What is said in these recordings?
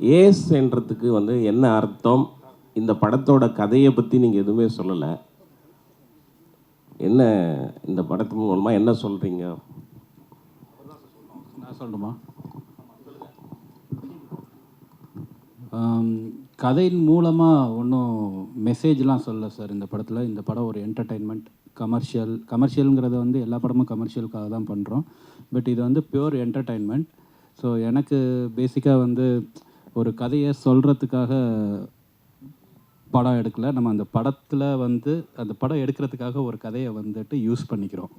ஏஸ்ன்றதுக்கு வந்து என்ன அர்த்தம், இந்த படத்தோட கதையை பற்றி நீங்கள் எதுவுமே சொல்லலை. என்ன இந்த படத்து மூலமாக என்ன சொல்கிறீங்க? நான் சொல்லணுமா? கதையின் மூலமாக ஒன்றும் மெசேஜ்லாம் சொல்லலை சார் இந்த படத்தில். இந்த படம் ஒரு என்டர்டெயின்மெண்ட், கமர்ஷியலுங்கிறத வந்து எல்லா படமும் கமர்ஷியலுக்காக தான் பண்ணுறோம். பட் இது வந்து பியூர் என்டர்டெயின்மெண்ட். ஸோ எனக்கு பேசிக்காக வந்து ஒரு கதையை சொல்கிறதுக்காக படம் எடுக்கலை. நம்ம அந்த படத்தில் வந்து அந்த படம் எடுக்கிறதுக்காக ஒரு கதையை வந்துட்டு யூஸ் பண்ணிக்கிறோம்.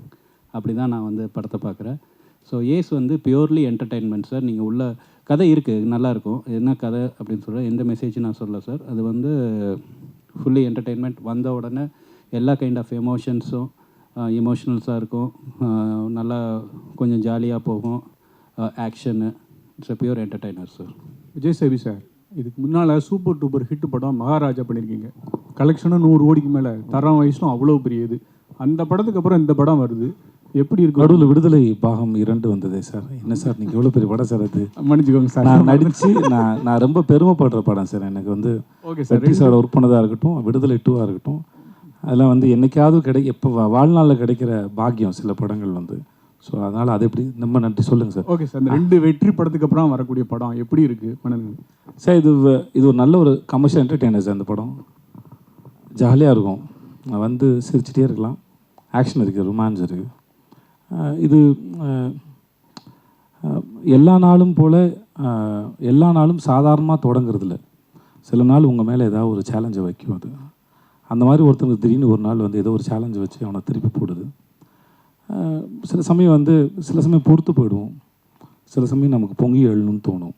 அப்படி தான் நான் வந்து படத்தை பார்க்குறேன். ஸோ ஏஸ் வந்து பியூர்லி என்டர்டெயின்மெண்ட் சார். நீங்கள் உள்ள கதை இருக்குது, நல்லாயிருக்கும். என்ன கதை அப்படின்னு சொல்கிறேன், எந்த மெசேஜ் நான் சொல்ல சார். அது வந்து ஃபுல்லி என்டர்டெயின்மெண்ட். வந்த உடனே எல்லா கைண்ட் ஆஃப் எமோஷன்ஸும் எமோஷ்னல்ஸாக இருக்கும். நல்லா கொஞ்சம் ஜாலியாக போகும். Action. It's a pure entertainer sir. Vijay Sevi sir, இதுக்கு முன்னால் சூப்பர் டூப்பர் ஹிட் படம் மகாராஜா பண்ணியிருக்கீங்க. கலெக்ஷனும் 100 கோடிக்கு மேலே, தரம் வயசும் அவ்வளோ பெரிய இது. அந்த படத்துக்கு அப்புறம் இந்த படம் வருது, எப்படி இருக்கு? நடுவில் விடுதலை பாகம் 2 வந்ததே சார். என்ன சார் நீங்கள் எவ்வளோ பெரிய படம் சார் அது? மன்னிச்சுக்கோங்க சார். நான் நடித்து நான் ரொம்ப பெருமைப்படுற படம் சார். எனக்கு வந்து ஓகே சார், வெற்றி சார் ஒர்க் பண்ணதாக இருக்கட்டும், விடுதலை 2ஆக இருக்கட்டும், அதெல்லாம் வந்து என்னைக்காவது எப்போ வாழ்நாளில் கிடைக்கிற பாக்கியம் சில படங்கள் வந்து. ஸோ அதனால் அது எப்படி ரொம்ப நன்றி சொல்லுங்கள் சார். ஓகே சார், இந்த 2 வெற்றி படத்துக்கு அப்புறம் வரக்கூடிய படம் எப்படி இருக்குது பண்ணுங்க சார். இது ஒரு நல்ல ஒரு கமர்ஷியல் என்டர்டெய்னர் சார். அந்த படம் ஜாலியாக இருக்கும், வந்து சிரிச்சிட்டே இருக்கலாம். ஆக்ஷன் இருக்குது, ரொமான்ஸ் இருக்குது. இது எல்லா நாளும் போல் எல்லா நாளும் சாதாரணமாக தொடங்குறதில்ல. சில நாள் உங்கள் மேலே ஏதாவது ஒரு சேலஞ்சை வைக்கும். அது அந்த மாதிரி ஒருத்தருக்கு திடீர்னு ஒரு நாள் வந்து ஏதோ ஒரு சேலஞ்சை வச்சு அவனை திருப்பி போடுது. சில சமயம் பொறுத்து போயிடுவோம். சில சமயம் நமக்கு பொங்கி எழணும்னு தோணும்.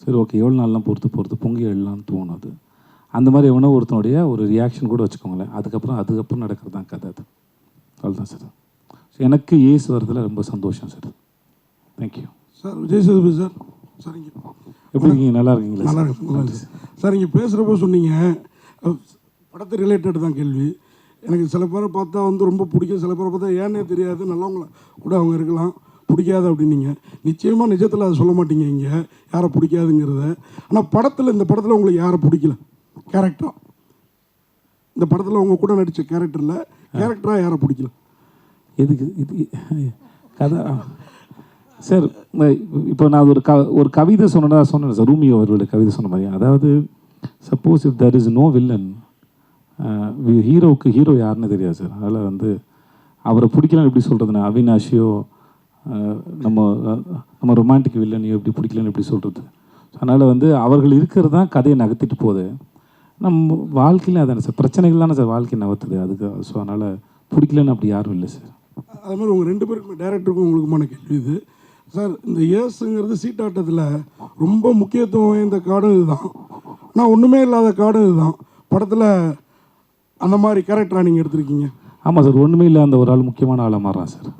சரி ஓகே, எவ்வளோ நாள்லாம் பொறுத்து பொங்கி எழலான்னு தோணும். அது அந்த மாதிரி எவனோ ஒருத்தனுடைய ஒரு ரியாக்ஷன் கூட வச்சுக்கோங்களேன். அதுக்கப்புறம் நடக்கிறது தான் கதை. அது அவ்வளோதான் சார். எனக்கு ஏஸ் வரதில் ரொம்ப சந்தோஷம் sir. Thank you sir. Vijay Sethupathi sir, sir இங்கே எப்படி இருக்கீங்க? நல்லா இருக்கீங்களா? நல்லா இருக்கு, நல்லா இருக்கு சார். இங்கே பேசுகிறப்போ சொன்னீங்க படத்தை ரிலேட்டட் தான் கேள்வி. எனக்கு சில பேரை பார்த்தா வந்து ரொம்ப பிடிக்கும், சில பேரை பார்த்தா ஏன்னே தெரியாது, நல்லவங்கள கூட அவங்க இருக்கலாம், பிடிக்காது அப்படின்னீங்க. நிச்சயமாக நிஜத்தில் அதை சொல்ல மாட்டீங்க இங்கே யாரை பிடிக்காதுங்கிறத. ஆனால் இந்த படத்தில் உங்களுக்கு யாரை பிடிக்கல கேரக்டராக? இந்த படத்தில் உங்கள் கூட நடித்த கேரக்டராக யாரை பிடிக்கல? எதுக்கு இது கதை சார்? இப்போ நான் ஒரு கவிதை சொன்னேன் சார். ரூமியோ அவர்களுடைய கவிதை சொன்ன மாதிரி, அதாவது suppose if there is no villain, ஹீரோவுக்கு ஹீரோ யாருன்னு தெரியாது சார். அதனால் வந்து அவரை பிடிக்கலன்னு எப்படி சொல்கிறதுனா, அவினாஷியோ நம்ம ரொமான்டிக் வில்லனையோ எப்படி பிடிக்கலன்னு எப்படி சொல்கிறது? அதனால் வந்து அவர்கள் இருக்கிறது தான் கதையை நகர்த்திட்டு போகுது. நம்ம வாழ்க்கையில் அதானே சார், பிரச்சனைகள் தானே சார் வாழ்க்கை நகர்த்துது. அதுக்கு ஸோ அதனால் பிடிக்கலன்னு அப்படி யாரும் இல்லை சார். அது மாதிரி உங்கள் 2 பேருக்குமே, டைரக்டருக்கும் உங்களுக்குமான கேள்வி இது சார். இந்த ஏஸுங்கிறது சீட்டாட்டத்தில் ரொம்ப முக்கியத்துவம் வாய்ந்த காடும் இதுதான், ஆனால் ஒன்றுமே இல்லாத காடும் இதுதான். படத்தில் அந்த மாதிரி கேரக்டராக நீங்கள் எடுத்திருக்கீங்க. ஆமாம் சார், ஒன்றுமே இல்லை, அந்த ஒரு ஆள் முக்கியமான ஆளாக மாறான் சார்.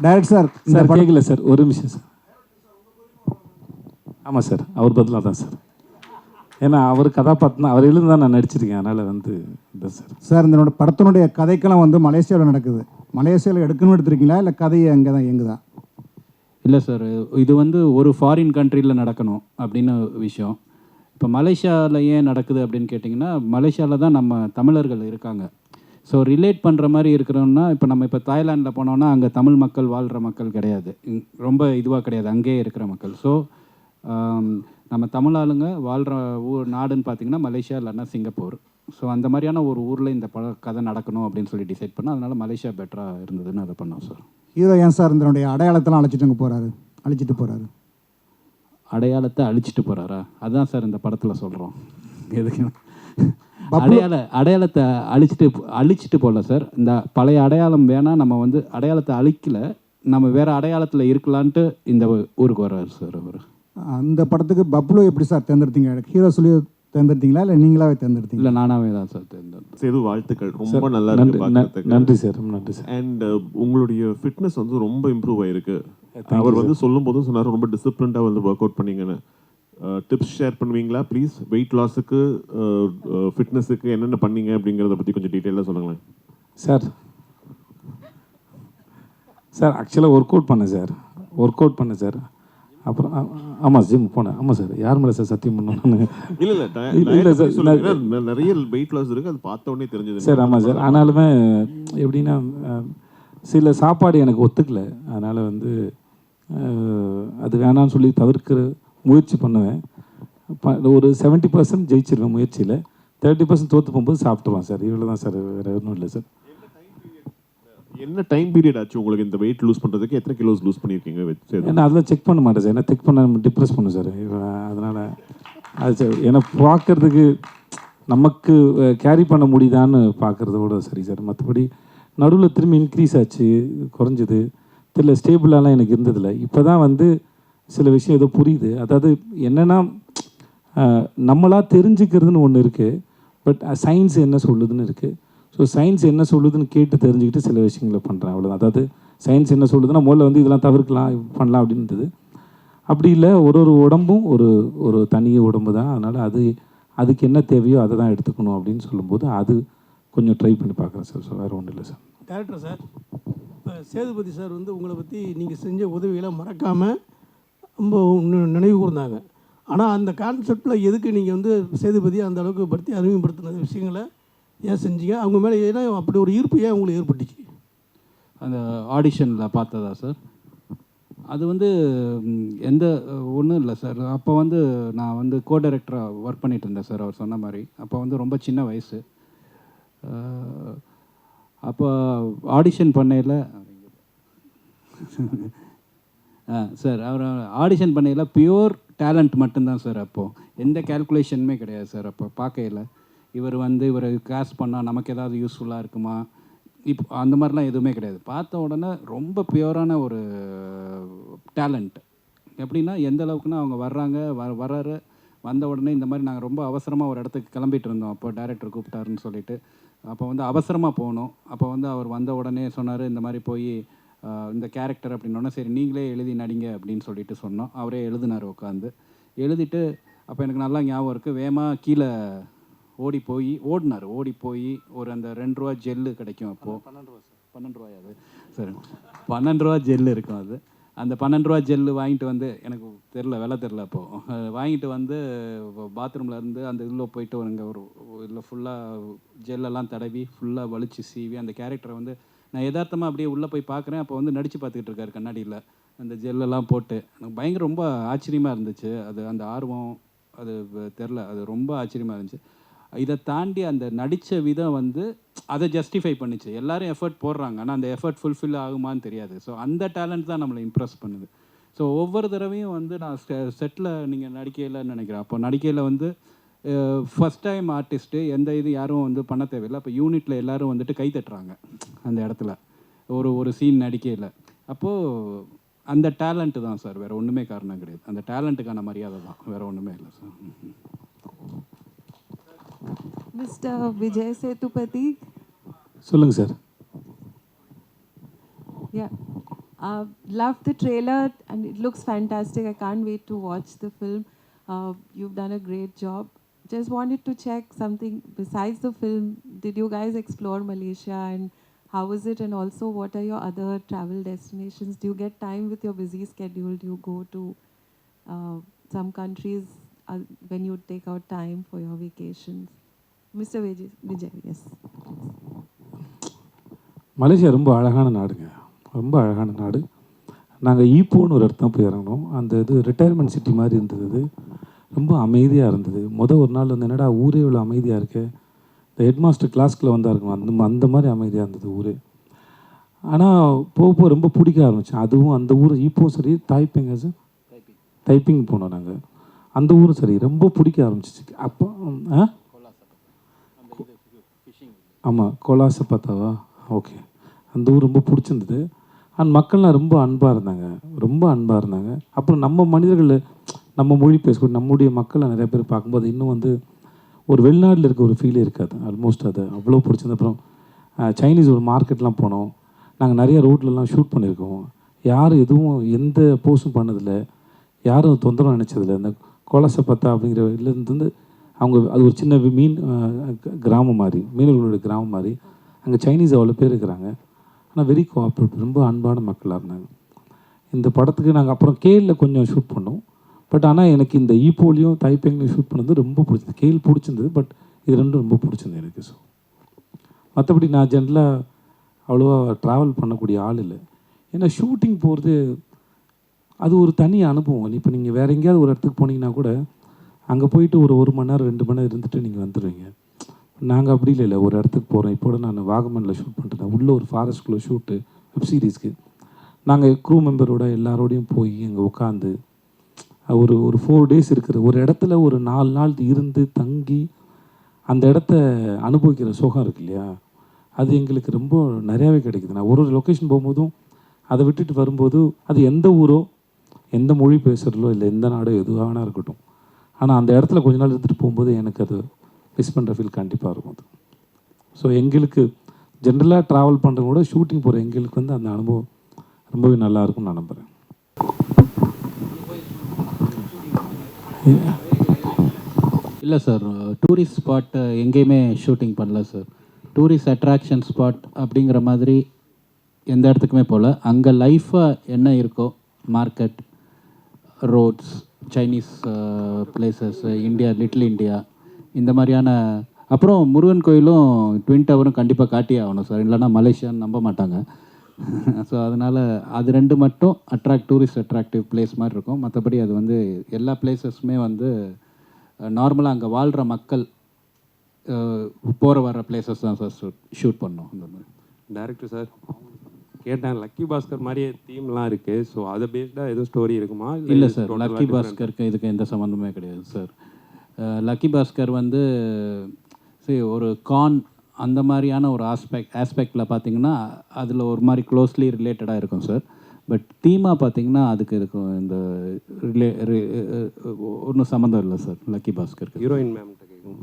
டைரக்ட் சார், சார் கேட்கல சார், ஒரு நிமிஷம் சார். ஆமாம் சார், அவர் பதிலாக தான் சார். ஏன்னா அவர் கதாபாத்திரம் அவர் எழுந்து தான் நான் நடிச்சிருக்கேன். அதனால் வந்து இதுதான் சார். சார், இந்த படத்தினுடைய கதைக்கெல்லாம் வந்து மலேசியாவில் நடக்குது. மலேசியாவில் எடுக்கணும்னு எடுத்திருக்கீங்களா, இல்லை கதையை அங்கே தான் எங்குதான்? இல்லை சார், இது வந்து ஒரு ஃபாரின் கண்ட்ரியில் நடக்கணும் அப்படின்னு விஷயம். இப்போ மலேசியாவில் ஏன் நடக்குது அப்படின்னு கேட்டிங்கன்னா, மலேசியாவில் தான் நம்ம தமிழர்கள் இருக்காங்க. ஸோ ரிலேட் பண்ணுற மாதிரி இருக்கிறோம்னா, இப்போ தாய்லாண்டில் போனோன்னா அங்கே தமிழ் மக்கள் வாழ்கிற மக்கள் கிடையாது, ரொம்ப இதுவாக கிடையாது, அங்கேயே இருக்கிற மக்கள். ஸோ நம்ம தமிழ் ஆளுங்க வாழ்கிற நாடுன்னு பார்த்திங்கன்னா மலேசியா இல்லைன்னா சிங்கப்பூர். ஸோ அந்த மாதிரியான ஒரு ஊரில் இந்த கதை நடக்கணும் அப்படின்னு சொல்லி டிசைட் பண்ணோம். அதனால் மலேசியா பெட்டராக இருந்ததுன்னு அதை பண்ணோம் சார். ஹீரோ ஏன் சார் இதனுடைய அடையாளத்தெல்லாம் அழைச்சிட்டு போகிறாரு? அடையாளத்தை அழிச்சிட்டு போகிறாரா? அதுதான் சார் இந்த படத்தில் சொல்கிறோம். எதுக்கு அடையாளத்தை அழிச்சிட்டு போகல சார். இந்த பழைய அடையாளம் வேணால், நம்ம வந்து அடையாளத்தை அழிக்கல, நம்ம வேறு அடையாளத்தில் இருக்கலான்ட்டு இந்த ஊருக்கு வர்றாரு சார் அவர். அந்த படத்துக்கு பப்ளு எப்படி சார் தேர்ந்தெடுத்தீங்க? ஹீரோ சொல்லி தேர்ந்தெடுத்தீங்களா, இல்லை நீங்களாவே தேர்ந்தெடுத்தீங்க? இல்லை, நானாவே தான் சார் தேர்ந்தெடுத்தேன். சேது, வாழ்த்துக்கள், ரொம்ப நல்லா இருக்கு பார்க்கறதுக்கு. நன்றி சார், நன்றி சார். அண்ட் உங்களுடைய ஃபிட்னஸ் வந்து ரொம்ப இம்ப்ரூவ் ஆயிருக்கு. அவர் வந்து சொல்லும் போதும் சொன்னார் ரொம்ப டிசிப்ளின்டாக வந்து ஒர்க் அவுட் பண்ணீங்கன்னு. டிப்ஸ் ஷேர் பண்ணுவீங்களா ப்ளீஸ்? வெயிட் லாஸுக்கு, ஃபிட்னஸுக்கு என்னென்ன பண்ணீங்க அப்படிங்கிறத பற்றி கொஞ்சம் டீட்டெயிலாக சொல்லுங்களேன் சார். ஆக்சுவலாக ஒர்க் அவுட் பண்ணேன் சார். அப்புறம் ஆமாம் ஜிம் போனேன். ஆமாம் சார், யார் மேலே சார் சத்தியம் பண்ணணும்? இல்ல இல்ல இல்லை சார், நிறைய வெயிட் லாஸ் இருக்கு, அது பார்த்த உடனே தெரிஞ்சது சார். ஆமாம் சார், ஆனாலுமே எப்படின்னா சில சாப்பாடு எனக்கு ஒத்துக்கல. அதனால் வந்து அது வேணான்னு சொல்லி தவிர்க்கிற முயற்சி பண்ணுவேன். ஒரு 70% ஜெயிச்சிருவேன் முயற்சியில், 30% தோற்று போகும்போது சாப்பிட்டுருவான் சார். இவ்வளோ தான் சார், வேறு ஒன்றும் இல்லை சார். என்ன டைம் பீரியட் ஆச்சு உங்களுக்கு இந்த வெயிட் லூஸ் பண்ணுறதுக்கு? எத்தனை கிலோஸ் லூஸ் பண்ணியிருக்கீங்க? ஏன்னா அதெல்லாம் செக் பண்ண மாட்டேன் சார். ஏன்னா செக் பண்ண டிப்ரெஸ் பண்ணும் சார். அதனால் அது சார் ஏன்னா பார்க்குறதுக்கு நமக்கு கேரி பண்ண முடியுதான்னு பார்க்குறதோட சரி சார். மற்றபடி நடுவில் திரும்பி இன்க்ரீஸ் ஆச்சு, குறைஞ்சிது தெரியல, ஸ்டேபிளாலாம் எனக்கு இருந்ததில்லை. இப்போ தான் வந்து சில விஷயம் ஏதோ புரியுது. அதாவது என்னென்னா நம்மளாக தெரிஞ்சுக்கிறதுன்னு ஒன்று இருக்குது, பட் சயின்ஸ் என்ன சொல்லுதுன்னு இருக்குது. ஸோ சயின்ஸ் என்ன சொல்லுதுன்னு கேட்டு தெரிஞ்சுக்கிட்டு சில விஷயங்களை பண்ணுறேன், அவ்வளோதான். அதாவது சயின்ஸ் என்ன சொல்லுதுன்னா முதல்ல வந்து இதெல்லாம் தவிர்க்கலாம், பண்ணலாம் அப்படின்றது. அப்படி இல்லை, ஒரு ஒரு உடம்பும் ஒரு தனி உடம்பு தான். அதனால் அதுக்கு என்ன தேவையோ அதை தான் எடுத்துக்கணும் அப்படின்னு சொல்லும்போது அது கொஞ்சம் ட்ரை பண்ணி பார்க்குறேன் சார். ஸோ வேறு ஒன்றும் இல்லை சார். டேரக்டர் சார், இப்போ சேதுபதி சார் வந்து உங்களை பற்றி நீங்கள் செஞ்ச உதவிகளை மறக்காமல் ரொம்ப நினைவு கூர்ந்தாங்க. ஆனால் அந்த கான்செப்டில் எதுக்கு நீங்கள் வந்து சேதுபதியை அந்த அளவுக்கு படுத்தி அறிமுகப்படுத்தின விஷயங்களை ஏன் செஞ்சீங்க? அவங்க மேலே ஏன்னா அப்படி ஒரு ஈர்ப்பு ஏன் உங்களுக்கு ஏற்பட்டுச்சு? அந்த ஆடிஷனில் பார்த்ததா சார்? அது வந்து எந்த ஒன்றும் இல்லை சார். அப்போ வந்து நான் வந்து கோ டைரக்டராக ஒர்க் பண்ணிகிட்டு இருந்தேன் சார், அவர் சொன்ன மாதிரி. அப்போ வந்து ரொம்ப சின்ன வயசு. அப்போ ஆடிஷன் பண்ணையில் சார், அவர் ஆடிஷன் பண்ணையில் பியூர் டேலண்ட் மட்டும்தான் சார். அப்போது எந்த கேல்குலேஷனுமே கிடையாது சார். அப்போ பார்க்கையில் இவரை காஸ்ட் பண்ணால் நமக்கு ஏதாவது யூஸ்ஃபுல்லாக இருக்குமா, இப்போ அந்த மாதிரிலாம் எதுவுமே கிடையாது. பார்த்த உடனே ரொம்ப பியூரான ஒரு டேலண்ட். எப்படின்னா எந்த அளவுக்குன்னா அவங்க வர்றாங்க, வந்த உடனே இந்த மாதிரி நாங்கள் ரொம்ப அவசரமாக ஒரு இடத்துக்கு கிளம்பிட்டு இருந்தோம். அப்போ டைரக்டர் கூப்பிட்டாருன்னு சொல்லிட்டு அப்போ வந்து அவசரமாக போனோம். அப்போ வந்து அவர் வந்த உடனே சொன்னார், இந்த மாதிரி போய் இந்த கேரக்டர் அப்படின்னோடனே சரி நீங்களே எழுதி நடிங்க அப்படின்னு சொல்லிட்டு சொன்னோம். அவரே எழுதினார் உட்காந்து. எழுதிட்டு அப்போ எனக்கு நல்லா ஞாபகம் இருக்குது, வேகமாக கீழே ஓடி போய் ஒரு அந்த 2 ரூபா ஜெல்லு கிடைக்கும். அப்போது 12 ரூபாயா அது? சரி, 12 ரூபா ஜெல்லு இருக்கும். அது அந்த 12 ரூபா ஜெல்லு வாங்கிட்டு வந்து, எனக்கு தெரில, விலை தெரில, அப்போது வாங்கிட்டு வந்து பாத்ரூமில் இருந்து அந்த இதில் போயிட்டு இங்கே ஒரு இல்லை ஃபுல்லாக ஜெல்லெல்லாம் தடவி ஃபுல்லாக வலிச்சு சீவி அந்த கேரக்டரை வந்து நான் யதார்த்தமாக அப்படியே உள்ளே போய் பார்க்குறேன். அப்போ வந்து நடித்து பார்த்துக்கிட்டு இருக்காரு கண்ணாடியில் அந்த ஜெல்லெல்லாம் போட்டு. எனக்கு பயங்கர ரொம்ப ஆச்சரியமாக இருந்துச்சு. அது அந்த ஆர்வம் அது தெரில, அது ரொம்ப ஆச்சரியமாக இருந்துச்சு. இதை தாண்டி அந்த நடித்த விதம் வந்து அதை ஜஸ்டிஃபை பண்ணிச்சு. எல்லோரும் எஃபர்ட் போடுறாங்க, ஆனால் அந்த எஃபர்ட் ஃபுல்ஃபில் ஆகுமான்னு தெரியாது. ஸோ அந்த டேலண்ட் தான் நம்மளை இம்ப்ரெஸ் பண்ணுது. ஸோ ஒவ்வொரு தடவையும் வந்து நான் செட்டில் நீங்கள் நடிக்கையில்னு நினைக்கிறேன். அப்போ நடிக்கையில் வந்து ஃபஸ்ட் டைம் ஆர்டிஸ்ட்டு எந்த இது யாரும் வந்து பண்ண தேவையில்லை. அப்போ யூனிட்டில் எல்லோரும் வந்துட்டு கை தட்டுறாங்க அந்த இடத்துல ஒரு சீன் நடிக்கையில். அப்போது அந்த டேலண்ட்டு தான் சார், வேறு ஒன்றுமே காரணம் கிடையாது. அந்த டேலண்ட்டுக்கான மரியாதை தான், வேறு ஒன்றுமே இல்லை சார். மிஸ்டர் விஜய் சேதுபதி. சொல்லுங்கள் sir. Yeah, love the trailer and it looks fantastic. I can't wait to watch the film. You've done a great job. Just wanted to check something besides the film. Did you guys explore Malaysia and how was it? And also, what are your other travel destinations? Do you get time with your busy schedule? Do you go to some countries when you take out time for your vacations? Mr. Vijay, yes. Malaysia ரொம்ப அழகான நாடுங்க, ரொம்ப அழகான நாடு. நாங்கள் ஈப்போன்னு ஒரு இடத்துல போய் இறங்கினோம். அந்த இது ரிட்டையர்மெண்ட் சிட்டி மாதிரி இருந்தது. ரொம்ப அமைதியாக இருந்தது. ஒரு நாள் வந்து என்னடா ஊரே இவ்வளோ அமைதியாக இருக்கு, இந்த ஹெட் மாஸ்டர் கிளாஸ்க்குள்ளே வந்தா இருக்கும் அந்த மாதிரி அமைதியாக இருந்தது ஊரே. ஆனால் போக ரொம்ப பிடிக்க ஆரம்பித்தேன். அதுவும் அந்த ஊர் ஈப்போவும் சரி, தாய்பேங்க சார், டைப்பிங் போனோம் நாங்கள். அந்த ஊரும் சரி ரொம்ப பிடிக்க ஆரம்பிச்சிச்சு. அப்போ ஆமாம், கோலாசை பார்த்தாவா, ஓகே. அந்த ஊர் ரொம்ப பிடிச்சிருந்தது. அண்ட் மக்கள்லாம் ரொம்ப அன்பாக இருந்தாங்க. அப்புறம் நம்ம மனிதர்கள், நம்ம மொழி பேசக்கூடிய நம்முடைய மக்களை நிறைய பேர் பார்க்கும்போது இன்னும் வந்து ஒரு வெளிநாட்டில் இருக்க ஒரு ஃபீலே இருக்காது. ஆல்மோஸ்ட் அது அவ்வளோ பிடிச்சிருந்த. அப்புறம் சைனீஸ் ஒரு மார்க்கெட்லாம் போனோம். நாங்கள் நிறைய ரோட்லலாம் ஷூட் பண்ணியிருக்கோம். யாரும் எதுவும் எந்த போஸ்டும் பண்ணதில்லை, யாரும் தொந்தரவு நினச்சதில்லை. அந்த கோலாசை பார்த்தா அப்படிங்கிற இதுலேருந்து அவங்க அது ஒரு சின்ன கிராமம் மாதிரி, மீனவர்களுடைய கிராமம் மாதிரி. அங்கே சைனீஸ் அவ்வளோ பேர் இருக்கிறாங்க. ஆனால் வெரி கோஆப்ரேட்டிவ், ரொம்ப அன்பான மக்களாக இருந்தாங்க. இந்த படத்துக்கு நாங்கள் அப்புறம் கேலில் கொஞ்சம் ஷூட் பண்ணோம். பட் ஆனால் எனக்கு இந்த ஈப்போலையும் தைப்பேங்லையும் ஷூட் பண்ணது ரொம்ப பிடிச்சது. கேல் பிடிச்சிருந்தது, பட் இது ரெண்டும் ரொம்ப பிடிச்சிருந்தது எனக்கு. ஸோ மற்றபடி நான் ஜென்ரலாக அவ்வளோவா ட்ராவல் பண்ணக்கூடிய ஆள் இல்லை. ஏன்னா ஷூட்டிங் போகிறது அது ஒரு தனி அனுபவம். இப்போ நீங்கள் வேறு எங்கேயாவது ஒரு இடத்துக்கு போனீங்கன்னா கூட அங்கே போயிட்டு ஒரு மணி நேரம் 2 மணி நேரம் இருந்துட்டு நீங்கள் வந்துடுவீங்க. நாங்கள் அப்படி இல்லை. ஒரு இடத்துக்கு போகிறோம். இப்போ நான் வாகமனில் ஷூட் பண்ணிட்டு உள்ளே ஒரு ஃபாரஸ்ட்குள்ளே ஷூட்டு வெப் சீரிஸ்க்கு நாங்கள் க்ரூ மெம்பரோட எல்லாரோடையும் போய் அங்கே உட்காந்து ஒரு 4 days இருக்கிற ஒரு இடத்துல ஒரு 4 நாள் இருந்து தங்கி அந்த இடத்த அனுபவிக்கிற சுகம் இருக்கு இல்லையா, அது எங்களுக்கு ரொம்ப நிறையாவே கிடைக்குது. நான் ஒரு லொக்கேஷன் போகும்போதும் அதை விட்டுட்டு வரும்போது அது எந்த ஊரோ எந்த மொழி பேசுகிறதோ இல்லை எந்த நாடோ எதுவாக வேணா இருக்கட்டும், ஆனால் அந்த இடத்துல கொஞ்ச நாள் இருந்துட்டு போகும்போது எனக்கு அது மிஸ் பண்ணுற ஃபீல் கண்டிப்பாக இருக்கும் அது. ஸோ எங்களுக்கு ஜென்ரலாக ட்ராவல் பண்ணுறத விட ஷூட்டிங் போகிற எங்களுக்கு வந்து அந்த அனுபவம் ரொம்பவே நல்லா இருக்கும்னு நான் நம்புகிறேன். இல்லை சார், டூரிஸ்ட் ஸ்பாட் எங்கேயுமே ஷூட்டிங் பண்ணல சார். டூரிஸ்ட் அட்ராக்ஷன் ஸ்பாட் அப்படிங்கிற மாதிரி எந்த இடத்துக்குமே போகல. அங்கே லைஃபாக என்ன இருக்கோ, market, roads, Chinese places, India, little India, இந்த மாதிரியான. அப்புறம் முருகன் கோயிலும் ட்வின் டவரும் கண்டிப்பாக காட்டியே ஆகணும் சார், இல்லைன்னா மலேசியான்னு நம்ப மாட்டாங்க. ஸோ அதனால் அது 2 மட்டும் டூரிஸ்ட் அட்ராக்டிவ் பிளேஸ் மாதிரி இருக்கும். மற்றபடி அது வந்து எல்லா பிளேசஸுமே வந்து நார்மலாக அங்கே வாழ்கிற மக்கள் போகிற வர பிளேசஸ் தான் சார் ஷூட் பண்ணோம். அந்த மாதிரி டைரக்டர் சார் கேட்டேன், லக்கி பாஸ்கர் மாதிரியே தீம்லாம் இருக்குது. ஸோ அதை பேஸ்டாக எதுவும் ஸ்டோரி இருக்குமா? இல்லை சார், லக்கி பாஸ்கருக்கு இதுக்கு எந்த சம்மந்தமே கிடையாது சார். லக்கி பாஸ்கர் வந்து சரி ஒரு அந்த மாதிரியான ஒரு ஆஸ்பெக்டில் பார்த்தீங்கன்னா அதில் ஒரு மாதிரி க்ளோஸ்லி ரிலேட்டடாக இருக்கும் சார். பட் தீமாக பார்த்தீங்கன்னா அதுக்கு இருக்கும் இந்த ஒன்றும் சம்மந்தம் இல்லை சார் லக்கி பாஸ்கருக்கு. ஹீரோயின் மேம்கிட்ட கேட்கும்.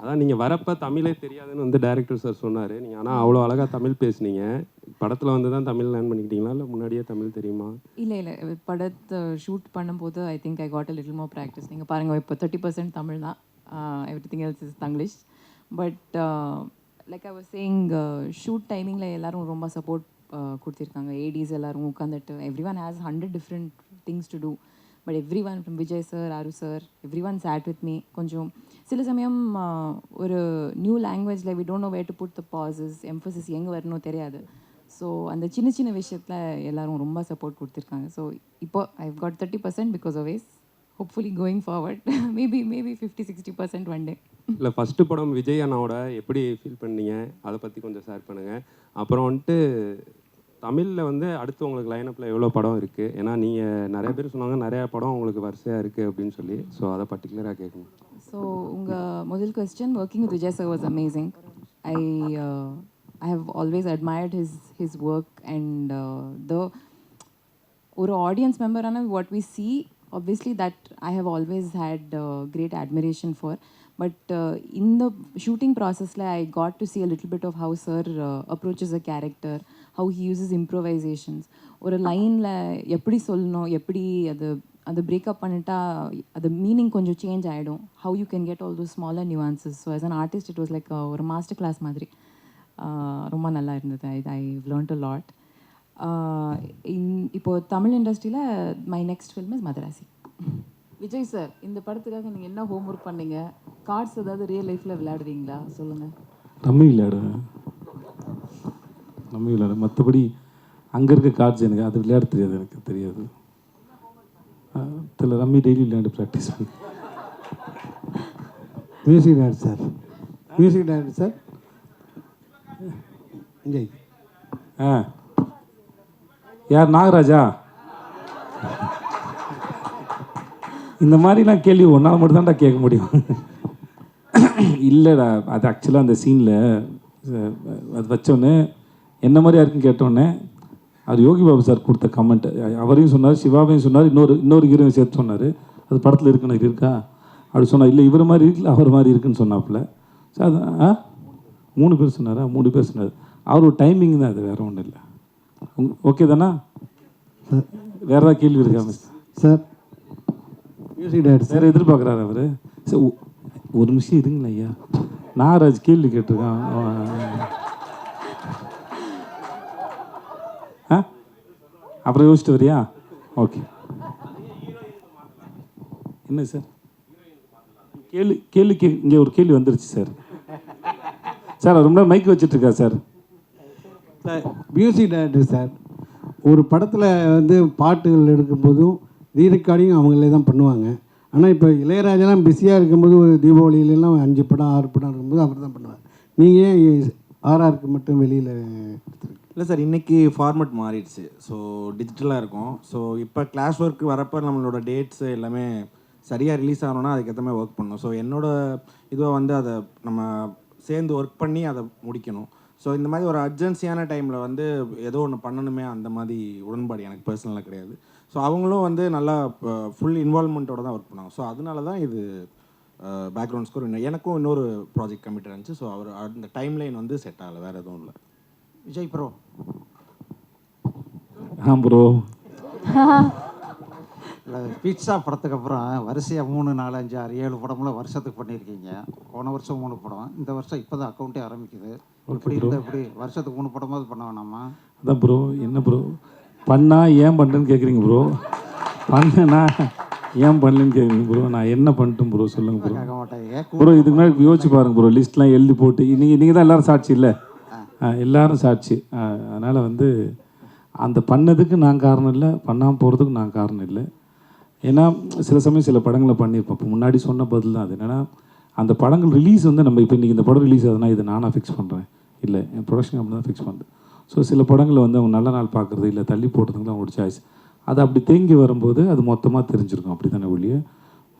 அதான் நீங்கள் வரப்போ தமிழே தெரியாதுன்னு வந்து டைரக்டர் சார் சொன்னார். நீங்கள் ஆனால் அவ்வளோ அழகாக தமிழ் பேசுனீங்க. படத்தில் வந்து தான் தமிழ் லேர்ன் பண்ணிக்கிட்டீங்களா இல்லை முன்னாடியே தமிழ் தெரியுமா? இல்லை படத்தை ஷூட் பண்ணும்போது I think I got a little more practice. நீங்கள் பாருங்கள், இப்போ 30% தமிழ் தான், everything else is Tanglish. But like I was saying, shoot டைமிங்கில் எல்லோரும் ரொம்ப சப்போர்ட் கொடுத்துருக்காங்க. ஏடிஸ் எல்லோரும் உட்காந்துட்டு everyone has 100 different things to do. But everyone from Vijay sir, Aaru sir, everyone chat with me. கொஞ்சம் சில சமயம் ஒரு நியூ லாங்குவேஜில் we don't know where to put the bosses, Mphasis எங்கே வரணும் தெரியாது. ஸோ அந்த சின்ன சின்ன விஷயத்தில் எல்லோரும் ரொம்ப சப்போர்ட் கொடுத்துருக்காங்க. ஸோ இப்போ I've got 30% because of ways. Hopefully going forward maybe 50-60% one day. இல்லை ஃபஸ்ட்டு படம் விஜய் அண்ணாவோட எப்படி ஃபீல் பண்ணீங்க, அதை பற்றி கொஞ்சம் ஷேர் பண்ணுங்கள். அப்புறம் வந்துட்டு தமிழில் வந்து அடுத்து உங்களுக்கு லைனப்பில் எவ்வளோ படம் இருக்குது? ஏன்னா நீங்கள் நிறைய பேர் சொன்னாங்க நிறையா படம் உங்களுக்கு வரிசையாக இருக்குது அப்படின்னு சொல்லி. ஸோ அதை பர்டிகுலராக கேட்கணும். ஸோ உங்கள் முதல் question, working with Vijay sir was amazing. I have always admired his work and the ஒரு audience member ana what we see, obviously that I have always had great admiration for. But in the shooting process I got to see a little bit of how sir approaches a character, how he uses improvisations. ஒரு லைனில் எப்படி சொல்லணும், எப்படி அது breakup பண்ணிட்டா அது meaning கொஞ்சம் change ஆகிடும். How you can get all those smaller nuances. So as an artist it was like ஒரு மாஸ்டர் கிளாஸ் மாதிரி. ரொம்ப நல்லா இருந்தது. ஐ லேர்ன்ட் அ லாட். இப்போது தமிழ் இண்டஸ்ட்ரியில் my next film is Madrasi. Vijay sir, இந்த படத்துக்காக நீங்கள் என்ன ஹோம் ஒர்க் பண்ணீங்க? கார்ட்ஸ் ஏதாவது ரியல் லைஃப்பில் விளையாடுவீங்களா? சொல்லுங்கள். ரம்மி விளையாடுவேன். மற்றபடி அங்கே இருக்க கார்ட்ஸ் எனக்கு அது விளையாட தெரியாது. எனக்கு தெரியாது. சில ரம்மி டெய்லி விளையாண்டு ப்ராக்டிஸ் பண்ணி. Music director sir Vijay. யார்? நாகராஜா. இந்த மாதிரிலாம் கேள்வி ஒன்றால் மட்டும் தான்டா கேட்க முடியும். இல்லைடா, அது ஆக்சுவலாக அந்த சீனில் அது வச்சோன்னே என்ன மாதிரியா இருக்குன்னு கேட்டோன்னே அவர் யோகி பாபு சார் கொடுத்த கமெண்ட், அவரையும் சொன்னார், சிவாவையும் சொன்னார், இன்னொரு ஹீரோவையும் சேர்த்து சொன்னார். அது படத்தில் இருக்குன்னு இருக்கா அப்படி சொன்னார். இல்லை இவர் மாதிரி இருக்குல்ல அவர் மாதிரி இருக்குன்னு சொன்னாப்புல. சார் அது 3 பேர் சொன்னாரா? 3 பேர் சொன்னார். அவர் ஒரு டைமிங் தான், அது வேறு ஒன்றும் இல்லை. ஓகே தானா? வேறு ஏதாவது கேள்வி இருக்கா சார்? மியூசிக் டைரக்டர் வேறு எதிர்பார்க்குறாரு அவர். சார் ஒரு நிமிஷம் இருங்களா ஐயா, நாகராஜ் கேள்வி கேட்டிருக்கான். அப்புறம் யோசிச்சுட்டு வரியா? ஓகே. என்ன சார் கேள்வி இங்கே ஒரு கேள்வி வந்துருச்சு சார். சார் ரொம்ப மைக் வச்சுட்ருக்கா சார். சார் மியூசிக் டைரக்டர் சார், ஒரு படத்தில் வந்து பாட்டுகள் எடுக்கும்போதும் ரீரெக்கார்டிங் அவங்களே தான் பண்ணுவாங்க. ஆனால் இப்போ இளையராஜாலாம் பிஸியாக இருக்கும்போது ஒரு தீபாவளியிலலாம் 5 படம் 6 படம் இருக்கும்போது அவர் தான் பண்ணுவார். நீங்கள் ஏன் ஆர்ஆருக்கு மட்டும் வெளியில்? இல்லை சார், இன்றைக்கி ஃபார்மேட் மாறிடுச்சு. ஸோ டிஜிட்டலாக இருக்கும். ஸோ இப்போ கிளாஸ் ஒர்க் வரப்போ நம்மளோட டேட்ஸு எல்லாமே சரியாக ரிலீஸ் ஆகணும்னா அதுக்கேற்ற மாதிரி ஒர்க் பண்ணணும். ஸோ என்னோடய இதுவை வந்து அதை நம்ம சேர்ந்து ஒர்க் பண்ணி அதை முடிக்கணும். ஸோ இந்த மாதிரி ஒரு அர்ஜென்சியான டைமில் வந்து ஏதோ ஒன்று பண்ணணுமே, அந்த மாதிரி உடன்பாடு எனக்கு பர்சனலாக கிடையாது. ஸோ அவங்களும் வந்து நல்லா ஃபுல் இன்வால்மெண்ட்டோடு தான் ஒர்க் பண்ணுவாங்க. ஸோ அதனால தான் இது பேக்ரவுண்ட் ஸ்கோர் எனக்கும் இன்னொரு ப்ராஜெக்ட் கமிட்டட் இருந்துச்சு. ஸோ அவர் அந்த டைம் லைன் வந்து செட் ஆகலை, வேறு எதுவும் இல்லை. விஜய் ப்ரோ. ப்ரோ இல்லை, பீட்சா படத்துக்கு அப்புறம் வரிசையாக 3, 4, 5, 6, 7 படம்லாம் வருஷத்துக்கு பண்ணியிருக்கீங்க. போன வருஷம் 3 படம், இந்த வருஷம் இப்போ தான் அக்கௌண்ட்டே ஆரம்பிக்குது. இப்படி இருந்தால் எப்படி வருஷத்துக்கு 3 படமாவது பண்ண வேணாமா? அதான் ப்ரோ, என்ன ப்ரோ பண்ணால் ஏன் பண்ணுறேன்னு கேட்குறீங்க ப்ரோ? பண்ணேன்னா ஏன் பண்ணலன்னு கேட்குறீங்க ப்ரோ? நான் என்ன பண்ணிட்டேன் ப்ரோ சொல்லுங்கள் ப்ரோ. கேட்க மாட்டேன் ப்ரோ இதுக்கு முன்னாடி யோசிச்சு பாருங்கள் ப்ரோ, லிஸ்ட்லாம் எழுதி போட்டு நீங்கள் தான் எல்லோரும் சாட்சி இல்லை? எல்லோரும் சாட்சி. அதனால் வந்து அந்த பண்ணதுக்கு நான் காரணம் இல்லை, பண்ணாமல் போகிறதுக்கு நான் காரணம் இல்லை. ஏன்னா சில சமயம் சில படங்களை பண்ணியிருப்போம். இப்போ முன்னாடி சொன்ன பதில் தான் அது. என்னென்னா அந்த படங்கள் ரிலீஸ் வந்து நம்ம இப்போ இன்றைக்கி இந்த படம் ரிலீஸ் ஆகுதுன்னா இது நானாக ஃபிக்ஸ் பண்ணுறேன், இல்லை என் ப்ரொடக்ஷன் கம்பெனி தான் ஃபிக்ஸ் பண்ணுறேன். ஸோ சில படங்களை வந்து அவங்க நல்ல நாள் பார்க்குறது இல்லை தள்ளி போடுறதுங்களாம் அவங்களோட சாய்ஸ். அது அப்படி தேங்கி வரும்போது அது மொத்தமாக தெரிஞ்சிருக்கும், அப்படி தானே ஒழிய.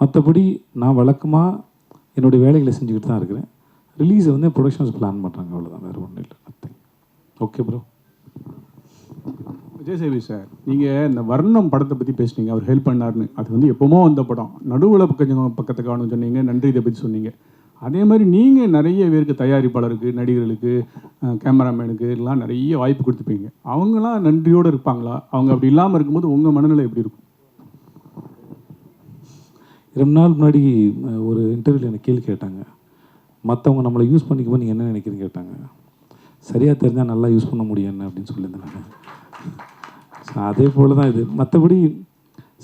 மற்றபடி நான் வழக்கமாக என்னுடைய வேலைகளை செஞ்சுக்கிட்டு தான் இருக்கிறேன். ரிலீஸை வந்து ப்ரொடக்ஷன்ஸ் பிளான் பண்ணுறாங்க, அவ்வளோதான், வேறு ஒன்றும் இல்லை. Okay bro. Vijay Sevi sir, நீங்கள் இந்த வர்ணம் படத்தை பற்றி பேசுனீங்க, அவர் ஹெல்ப் பண்ணார்னு. அது வந்து எப்போமோ வந்த படம், நடுவில் கொஞ்சம் பக்கத்தை காணும் சொன்னீங்க, நன்றி இதை பற்றி சொன்னீங்க. அதே மாதிரி நீங்கள் நிறைய பேருக்கு, தயாரிப்பாளருக்கு, நடிகர்களுக்கு, கேமராமேனுக்கு எல்லாம் நிறைய வாய்ப்பு கொடுத்துப்பீங்க. அவங்களாம் நன்றியோடு இருப்பாங்களா? அவங்க அப்படி இல்லாமல் இருக்கும்போது உங்கள் மனநிலை எப்படி இருக்கும்? ரொம்ப நாள் முன்னாடி ஒரு இன்டர்வியூவில் எனக்கு கேள்வி கேட்டாங்க, மற்றவங்க நம்மளை யூஸ் பண்ணிக்கும்போது நீங்கள் என்ன நினைக்கிறீங்க கேட்டாங்க. சரியாக தெரிஞ்சால் நல்லா யூஸ் பண்ண முடியும் என்ன அப்படின்னு சொல்லியிருந்தேன். ஸோ அதே போல் தான் இது. மற்றபடி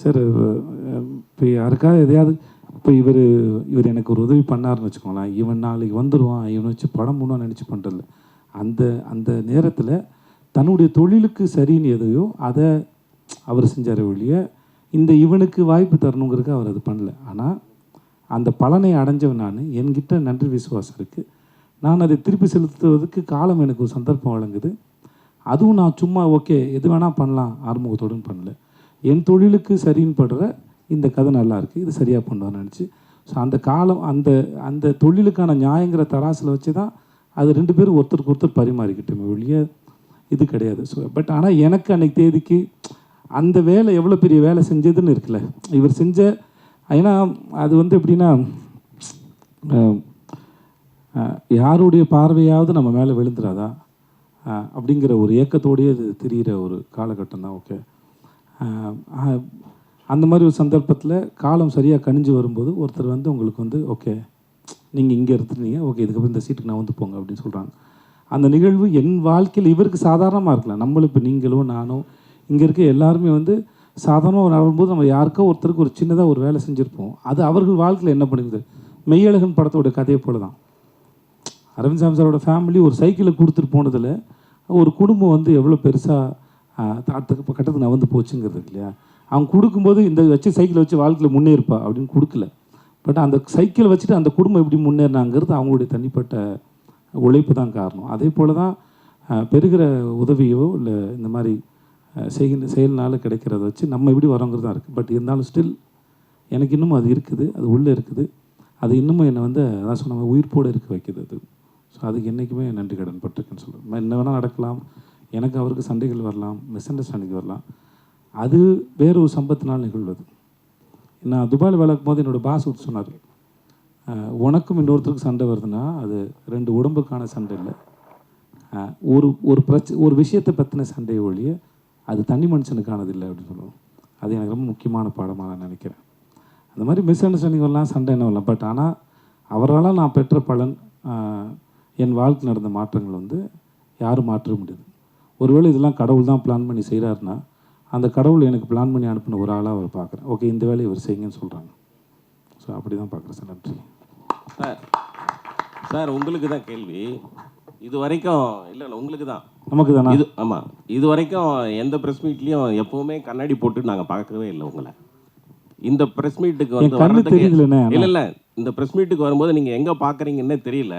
சார் இப்போ யாருக்காவது எதையாவது இப்போ இவர் எனக்கு ஒரு உதவி பண்ணாருன்னு வச்சுக்கோங்களேன், இவன் நாளைக்கு வந்துடுவான், இவனை வச்சு படம் பண்ணுவான்னு நினச்சி பண்ணுறதில்ல. அந்த நேரத்தில் தன்னுடைய தொழிலுக்கு சரின்னு எதையோ அதை அவர் செஞ்சார் ஒழிய இவனுக்கு வாய்ப்பு தரணுங்கிறதுக்கு அவர் அது பண்ணல. ஆனால் அந்த பலனை அடைஞ்சவன் நான், என்கிட்ட நன்றி விசுவாசம் இருக்குது. நான் அதை திருப்பி செலுத்துவதற்கு காலம் எனக்கு ஒரு சந்தர்ப்பம் வழங்குது. அதுவும் நான் சும்மா ஓகே எது வேணால் பண்ணலாம் ஆறுமுகத்தோடுன்னு பண்ணல. என் தொழிலுக்கு சரின்னு படுற இந்த கதை நல்லாயிருக்கு, இது சரியாக பண்ணுவான்னு நினச்சி. ஸோ அந்த காலம் அந்த தொழிலுக்கான நியாயங்கிற தராசில் வச்சு தான் அது 2 பேரும் ஒருத்தருக்கு ஒருத்தர் பரிமாறிக்கிட்டோமே ஒழிய இது கிடையாது. ஸோ பட் ஆனால் எனக்கு அன்றைக்கி தேதிக்கு அந்த வேலை எவ்வளோ பெரிய வேலை செஞ்சதுன்னு இருக்குல்ல இவர் செஞ்ச. ஏன்னா அது வந்து எப்படின்னா யாருடைய பார்வையாவது நம்ம மேலே விழுந்துடாதா அப்படிங்கிற ஒரு ஏக்கத்தோடையே அது தெரிகிற ஒரு காலகட்டம் தான். ஓகே, அந்த மாதிரி ஒரு சந்தர்ப்பத்தில் காலம் சரியாக கணிஞ்சு வரும்போது ஒருத்தர் வந்து உங்களுக்கு வந்து ஓகே நீங்கள் இங்கே இருந்துட்டீங்க, ஓகே இதுக்கப்புறம் இந்த சீட்டுக்கு நான் வந்து போங்க அப்படின்னு சொல்கிறாங்க. அந்த நிகழ்வு என் வாழ்க்கையில் இவருக்கு சாதாரணமாக இருக்கலாம். நம்மளும் இப்போ நீங்களும் நானும் இங்கே இருக்க எல்லாருமே வந்து சாதாரணமாக நடக்கும்போது நம்ம யாருக்கோ ஒருத்தருக்கு ஒரு சின்னதாக ஒரு வேலை செஞ்சுருப்போம். அது அவர்கள் வாழ்க்கையில் என்ன பண்ணுது? மெய்யழகன் படத்தோட கதையை போல தான். அரவிந்த் சாமி சாரோட ஃபேமிலி ஒரு சைக்கிளை கொடுத்துட்டு போனதில் ஒரு குடும்பம் வந்து எவ்வளோ பெருசாக கட்டத்துக்கு நான் வந்து போச்சுங்கிறது இல்லையா. அவங்க கொடுக்கும்போது இந்த வச்சு சைக்கிளை வச்சு வாழ்க்கையில் முன்னேறுப்பா அப்படின்னு கொடுக்கல. பட் அந்த சைக்கிளை வச்சுட்டு அந்த குடும்பம் எப்படி முன்னேறினாங்கிறது அவங்களுடைய தனிப்பட்ட உழைப்பு தான் காரணம். அதே போல் தான் பெறுகிற உதவியோ இல்லை இந்த மாதிரி செயல்னால கிடைக்கிறத வச்சு நம்ம எப்படி வரோங்கிறது தான் இருக்குது. பட் இருந்தாலும் ஸ்டில் எனக்கு இன்னமும் அது இருக்குது, அது உள்ளே இருக்குது. அது இன்னமும் என்னை வந்து அதான் சொன்ன உயிர்ப்போடு இருக்க வைக்குது அது. ஸோ அதுக்கு என்றைக்குமே நன்றி கடன் பட்டிருக்குன்னு சொல்லுவேன். என்ன வேணால் நடக்கலாம், எனக்கு அவருக்கு சண்டைகள் வரலாம், மிஸ் அண்டர்ஸ்டாண்டிங் வரலாம், அது வேறு ஒரு சம்பத்தினால் நிகழ்வது. நான் துபாயில் வேலை போது என்னோடய பாஸ் விட்டு சொன்னார், உனக்கும் இன்னொருத்தருக்கு சண்டை வருதுன்னா அது 2 உடம்புக்கான சண்டை இல்லை, ஒரு விஷயத்தை பற்றின சண்டையை ஒழிய அது தனி மனுஷனுக்கானது இல்லை அப்படின்னு சொல்லுவோம். அது எனக்கு ரொம்ப முக்கியமான பாடமாக நான் நினைக்கிறேன். அந்த மாதிரி மிஸ் அண்டர்ஸ்டாண்டிங் வரலாம், சண்டை என்ன வரலாம். பட் ஆனால் அவரால் நான் பெற்ற பலன், என் வாழ்க்கை நடந்த மாற்றங்கள் வந்து யாரும் மாற்ற முடியாது. ஒருவேளை இதெல்லாம் கடவுள் தான் பிளான் பண்ணி செய்கிறாருன்னா அந்த கடவுள் எனக்கு பிளான் பண்ணி அனுப்பின ஒரு ஆளாக அவர் பார்க்குறேன். ஓகே, இந்த வேலையை இவர் செய்யுங்கன்னு சொல்கிறாங்க. ஸோ அப்படி தான் பார்க்குறேன் சார். நன்றி சார். உங்களுக்கு தான் கேள்வி. இது வரைக்கும் இல்லை உங்களுக்கு தான், நமக்கு தானே இது. ஆமாம், இது வரைக்கும் எந்த ப்ரெஸ் மீட்லேயும் எப்போவுமே கண்ணாடி போட்டு நாங்கள் பார்க்கவே இல்லை உங்களை. இந்த ப்ரெஸ் மீட்டுக்கு வந்து இல்லை இந்த ப்ரெஸ் மீட்டுக்கு வரும்போது நீங்கள் எங்கே பார்க்குறீங்கன்னே தெரியல.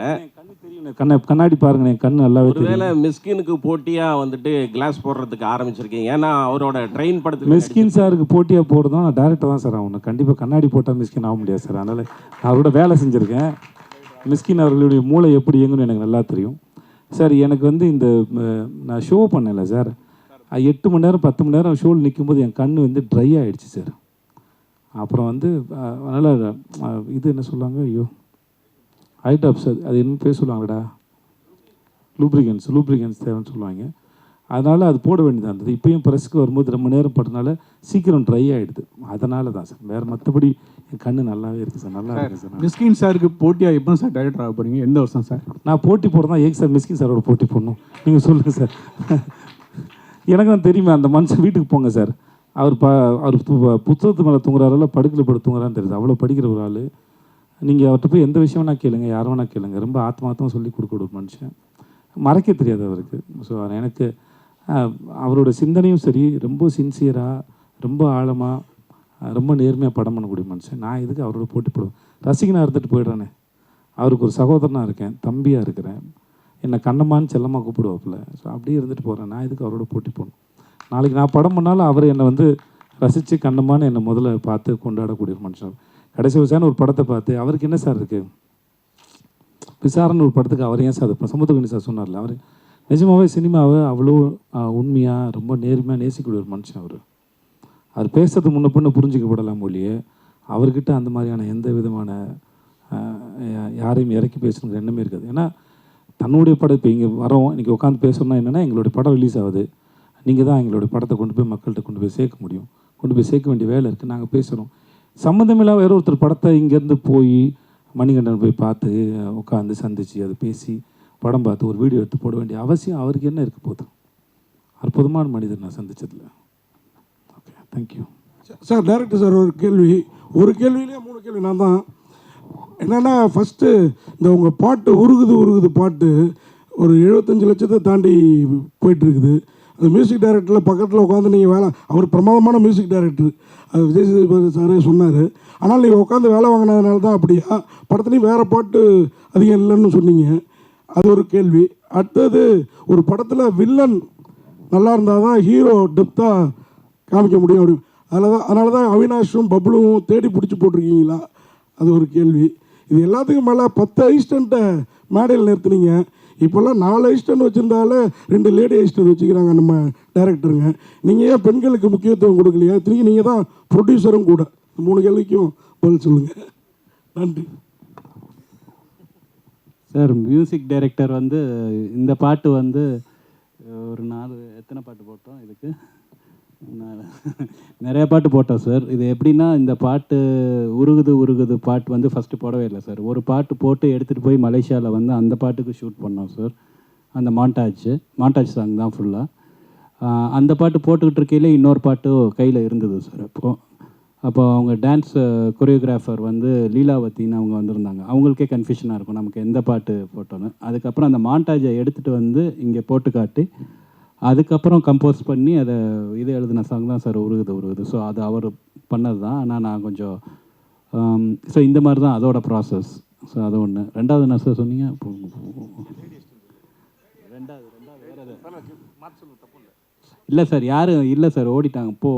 கண்ணாடி பாருங்க, என் கண் நல்லாவே ஒருவேளை மிஸ்கினுக்கு போட்டியாக வந்துட்டு கிளாஸ் போடுறதுக்கு ஆரம்பிச்சிருக்கீங்க. ஏன்னா அவரோட ட்ரெயின் படத்துக்கு மிஸ்கின் சாருக்கு போட்டியாக போடுறதும் நான் டேரக்டர் தான் சார் ஆகணும். கண்டிப்பாக கண்ணாடி போட்டால் மிஸ்கின் ஆக முடியாது சார். அதனால் நான் அவரோட வேலை செஞ்சுருக்கேன். மிஸ்கின் அவர்களுடைய மூளை எப்படி இயங்குன்னு எனக்கு நல்லா தெரியும் சார். எனக்கு வந்து இந்த நான் ஷோ பண்ணல சார், 8 மணி நேரம் 10 மணி நேரம் ஷோவில் நிற்கும்போது என் கண் வந்து ட்ரை ஆகிடுச்சு சார். அப்புறம் வந்து அதனால் இது என்ன சொல்லுவாங்க, ஐயோ ஐடாப்ஸ், அது என்ன பேர் சொல்லுவாங்கடா, லூப்ரிகன்ஸ் தேவைன்னு சொல்லுவாங்க. அதனால் அது போட வேண்டியதாக இருந்தது. இப்போயும் ப்ரெஸ்க்கு வரும்போது ரொம்ப நேரம் படுறதுனால சீக்கிரம் ட்ரை ஆகிடுது. அதனால தான் சார், வேறு மற்றபடி என் கண்ணு நல்லாவே இருக்குது சார். நல்லா இருக்குது சார். மிஸ்கின் சாருக்கு போட்டியாக எப்போ சார் டைரக்டர் ஆக போகிறீங்க? எந்த வருஷம் சார்? நான் போட்டி போடுறதா ஏங்க சார் மிஸ்கின் சாரோட போட்டி போடணும்? நீங்கள் சொல்லுங்கள் சார். எனக்கு தான் தெரியுமே, அந்த மனுஷன் வீட்டுக்கு போங்க சார். அவர் புத்தகத்து மேலே தூங்குறாருல, படுக்கையில் படுத்து தூங்குறான்னு தெரியுது. அவ்வளோ படிக்கிற ஒரு ஆள். நீங்கள் அவர்கிட்ட போய் எந்த விஷயம் வேணா கேளுங்க, யார் வேணா கேளுங்க. ரொம்ப ஆத்மார்த்தமாக சொல்லி கொடுக்க ஒரு மனுஷன், மறைக்க தெரியாது அவருக்கு. ஸோ எனக்கு அவரோட சிந்தனையும் சரி, ரொம்ப சின்சியராக, ரொம்ப ஆழமாக, ரொம்ப நேர்மையாக படம் பண்ணக்கூடிய மனுஷன். நான் இதுக்கு அவரோட போட்டி போடுவேன். ரசிகனாக இருந்துட்டு போயிடுறேனே. அவருக்கு ஒரு சகோதரனாக இருக்கேன், தம்பியாக இருக்கிறேன். என்னை கண்ணம்மான்னு செல்லமாக கூப்பிடுவாப்புல. ஸோ அப்படியே இருந்துட்டு போகிறேன். நான் இதுக்கு அவரோட போட்டி போடணும். நாளைக்கு நான் படம் பண்ணாலும் அவர் என்னை வந்து ரசித்து கண்ணம்மான்னு என்னை முதல்ல பார்த்து கொண்டாடக்கூடிய ஒரு மனுஷன். கடைசி விசாரணை ஒரு படத்தை பார்த்து அவருக்கு என்ன சார் இருக்குது, விசாரணை ஒரு படத்துக்கு அவர் ஏன் சார் சமுத்திரகனி சார் சொன்னார்ல, அவர் நிஜமாகவே சினிமாவை அவ்வளோ உண்மையாக ரொம்ப நேர்மையாக நேசிக்கக்கூடிய ஒரு மனுஷன். அவர் பேசுறது முன்ன பின்ன புரிஞ்சிக்கப்படலாம் மொழியே. அவர்கிட்ட அந்த மாதிரியான எந்த விதமான யாரையும் இறக்கி பேசணுங்கிற எண்ணமே இருக்காது. ஏன்னா தன்னுடைய படம் இப்போ இங்கே வரோம், இன்றைக்கி உட்காந்து பேசணும்னா என்னென்னா, எங்களுடைய படம் ரிலீஸ் ஆகுது, நீங்கள் தான் எங்களுடைய படத்தை கொண்டு போய் மக்கள்கிட்ட கொண்டு போய் சேர்க்க முடியும். கொண்டு போய் சேர்க்க வேண்டிய வேலை இருக்குது. நாங்கள் பேசுகிறோம். சம்மந்தமில்லாத வேற ஒருத்தர் படத்தை இங்கேருந்து போய் மணிகண்டன் போய் பார்த்து உட்காந்து சந்தித்து அதை பேசி படம் பார்த்து ஒரு வீடியோ எடுத்து போட வேண்டிய அவசியம் அவருக்கு என்ன இருக்க போகுது? அற்புதமான மனிதர் நான் சந்தித்ததில். Okay, thank you sir. Director sir, ஒரு கேள்வியிலே 3 கேள்வி நான் தான். என்னென்னா, ஃபஸ்ட்டு இந்த உங்கள் பாட்டு உருகுது பாட்டு ஒரு 75 லட்சத்தை தாண்டி போயிட்டுருக்குது. அந்த மியூசிக் டைரக்டரில் பக்கத்தில் உட்காந்து நீங்கள் வேலை, அவர் பிரமாதமான மியூசிக் டைரக்டர், அது விஜய் சேதுபதி சாரே சொன்னார். ஆனால் நீங்கள் உட்காந்து வேலை வாங்கினதுனால தான் அப்படியா? படத்துலேயும் வேறு பாட்டு அதிகம் இல்லைன்னு சொன்னீங்க. அது ஒரு கேள்வி. அடுத்தது, ஒரு படத்தில் வில்லன் நல்லா இருந்தால் தான் ஹீரோ டெப்த்தாக காமிக்க முடியும் அப்படி. அதனால தான் அவினாஷும் பப்ளுவும் தேடி பிடிச்சி போட்டிருக்கீங்களா? அது ஒரு கேள்வி. இது எல்லாத்துக்கும் மேலே 10 அசிஸ்டண்ட்டை மேடையில் நிறுத்துனீங்க. இப்போல்லாம் 4 அசிஸ்டன்ட் வச்சுருந்தாலே 2 லேடி அசிஸ்டன்ட் வச்சுக்கிறாங்க நம்ம டைரக்டருங்க. நீங்கள் ஏன் பெண்களுக்கு முக்கியத்துவம் கொடுக்கலையா? திரும்பி நீங்கள் தான் ப்ரொடியூசரும் கூட. 3 கேள்விக்கும் பதில் சொல்லுங்கள். நன்றி சார். மியூசிக் டைரக்டர் வந்து இந்த பாட்டு வந்து ஒரு 4 எத்தனை பாட்டு போட்டோம் இதுக்கு? நிறைய பாட்டு போட்டோம் சார். இது எப்படின்னா, இந்த பாட்டு உருகுது பாட்டு வந்து ஃபஸ்ட்டு போடவே இல்லை சார். ஒரு பாட்டு போட்டு எடுத்துகிட்டு போய் மலேசியாவில் வந்து அந்த பாட்டுக்கு ஷூட் பண்ணோம் சார். அந்த மாண்டாஜ் சாங் தான் ஃபுல்லாக. அந்த பாட்டு போட்டுக்கிட்டு இருக்கையில் இன்னொரு பாட்டு கையில் இருந்தது சார். அப்போ அவங்க டான்ஸ் கொரியோகிராஃபர் வந்து லீலாவத்தின்னு அவங்க வந்திருந்தாங்க. அவங்களுக்கே கன்ஃபியூஷனாக இருக்கும் நமக்கு எந்த பாட்டு போட்டோன்னு. அதுக்கப்புறம் அந்த மாண்டாஜை எடுத்துகிட்டு வந்து இங்கே போட்டு காட்டி அதுக்கப்புறம் கம்போஸ் பண்ணி அதை இது எழுதின சாங் தான் சார் உருகுது. ஸோ அது அவர் பண்ணது தான். ஆனால் நான் கொஞ்சம் ஸோ இந்த மாதிரி தான் அதோட ப்ராசஸ். ஸோ அது ஒன்று. ரெண்டாவது என்ன சார் சொன்னீங்க? ரெண்டாவது இல்லை சார், யாரும் இல்லை சார், ஓடிட்டாங்க.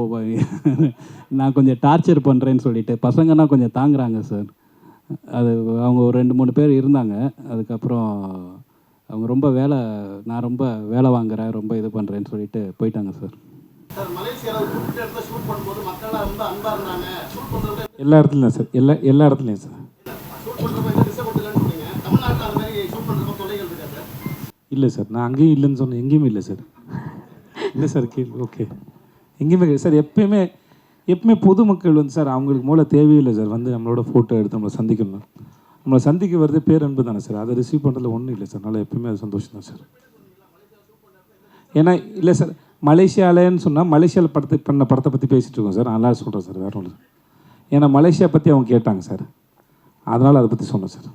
நான் கொஞ்சம் டார்ச்சர் பண்ணுறேன்னு சொல்லிட்டு பசங்கன்னா கொஞ்சம் தாங்குறாங்க சார். அது அவங்க ஒரு 2-3 பேர் இருந்தாங்க. அதுக்கப்புறம் அவங்க ரொம்ப நான் ரொம்ப வேலை வாங்குறேன், ரொம்ப இது பண்ணுறேன்னு சொல்லிட்டு போயிட்டாங்க சார். எல்லா இடத்துலையும் சார், எல்லா இடத்துலையும் சார். இல்லை சார், நான் அங்கேயும் இல்லைன்னு சொன்னேன். எங்கேயுமே இல்லை சார். இல்லை சார், கேள்வி ஓகே. எங்கேயுமே சார், எப்பவுமே பொதுமக்கள் வந்து சார் அவங்களுக்கு மூலம் தேவையில்லை சார். வந்து நம்மளோட ஃபோட்டோ எடுத்து நம்மளை சந்திக்கணும். நம்மளை சந்திக்க வரதே பேரன்பு தானே சார். அதை ரிசீவ் பண்ணுறதுல ஒன்றும் இல்லை சார். அதனால் எப்பவுமே அது சந்தோஷம் தான் சார். ஏன்னா இல்லை சார், மலேசியாலன்னு சொன்னால் மலேசியாவில் பண்ண படத்தை பற்றி பேசிகிட்டு இருக்கோம் சார். நல்லா சொல்கிறேன் சார், வேறு ஒன்று. ஏன்னா மலேசியா பற்றி அவங்க கேட்டாங்க சார், அதனால் அதை பற்றி சொன்னேன் சார்.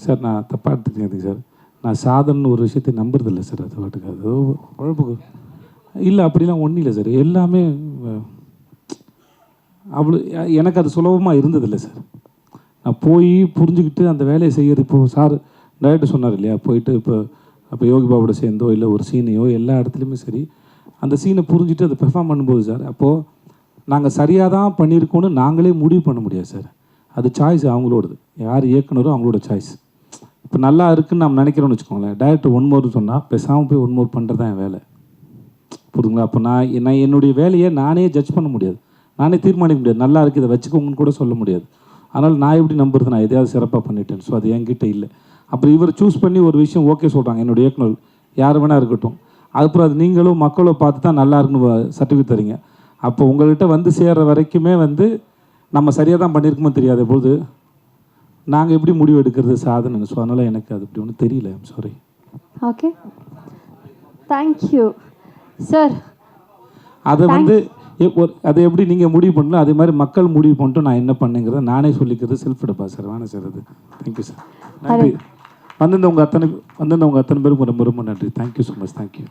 சார் நான் தப்பாக எடுத்துக்கிறேன் சார். நான் சாதனை ஒரு விஷயத்தை நம்புறதில்லை சார். அது வாட்டுக்கு அது குழப்புக்கு இல்லை, அப்படிலாம் ஒன்றும் இல்லை சார். எல்லாமே அவ்வளோ எனக்கு அது சுலபமாக இருந்ததில்லை சார். நான் போய் புரிஞ்சுக்கிட்டு அந்த வேலையை செய்கிறது. இப்போது சார் டைரக்டர் சொன்னார் இல்லையா, போயிட்டு இப்போ யோகி பாபோட சேர்ந்தோ இல்லை ஒரு சீனையோ எல்லா இடத்துலையுமே சரி அந்த சீனை புரிஞ்சுட்டு அதை பெர்ஃபார்ம் பண்ணும்போது சார், அப்போது நாங்கள் சரியாக தான் பண்ணியிருக்கோன்னு நாங்களே முடிவு பண்ண முடியாது சார். அது சாய்ஸ் அவங்களோடது, யார் இயக்குனரோ அவங்களோட சாய்ஸ். இப்போ நல்லா இருக்குன்னு நம்ம நினைக்கிறோன்னு வச்சுக்கோங்களேன், டைரக்டர் ஒன் மோர் சொன்னால் பேசாமல் போய் ஒன் மோர் பண்ணுறது தான் என் வேலை. புரியுதுங்களா? அப்போ நான் என்னுடைய வேலையை நானே ஜட்ஜ் பண்ண முடியாது, நானே தீர்மானிக்க முடியாது. நல்லா இருக்குது இதை வச்சுக்கோங்கன்னு கூட சொல்ல முடியாது. அதனால் நான் எப்படி நம்புறது, நான் எதையாவது சிறப்பாக பண்ணிட்டேன். ஸோ அது என்கிட்ட இல்லை. அப்புறம் இவர் சூஸ் பண்ணி ஒரு விஷயம் ஓகே சொல்கிறாங்க, என்னுடைய இயக்குனர் யார் வேணா இருக்கட்டும், அதுக்கப்புறம் அது நீங்களும் மக்களும் பார்த்து தான் நல்லா இருக்குன்னு சர்டிஃபிகேட் தரீங்க. அப்போ உங்கள்கிட்ட வந்து சேர்கிற வரைக்குமே வந்து நம்ம சரியாக தான் பண்ணியிருக்குமோ தெரியாத பொழுது நாங்கள் எப்படி முடிவு எடுக்கிறது சாதனை. ஸோ அதனால் எனக்கு அது இப்படி ஒன்றும் தெரியல. சாரி. Okay, thank you sir. அதை வந்து அதை எப்படி நீங்கள் முடிவு பண்ணலாம், அதே மாதிரி மக்கள் முடிவு பண்ணிட்டு நான் என்ன பண்ணேங்கிறத நானே சொல்லிக்கிறது செல்ஃப் டப்பா சார். வேணாம் சார் அது. தேங்க்யூ சார், நன்றி. வந்திருந்தவங்க அத்தனை பேருக்கும் ரொம்ப ரொம்ப நன்றி. Thank you so much. தேங்க்யூ.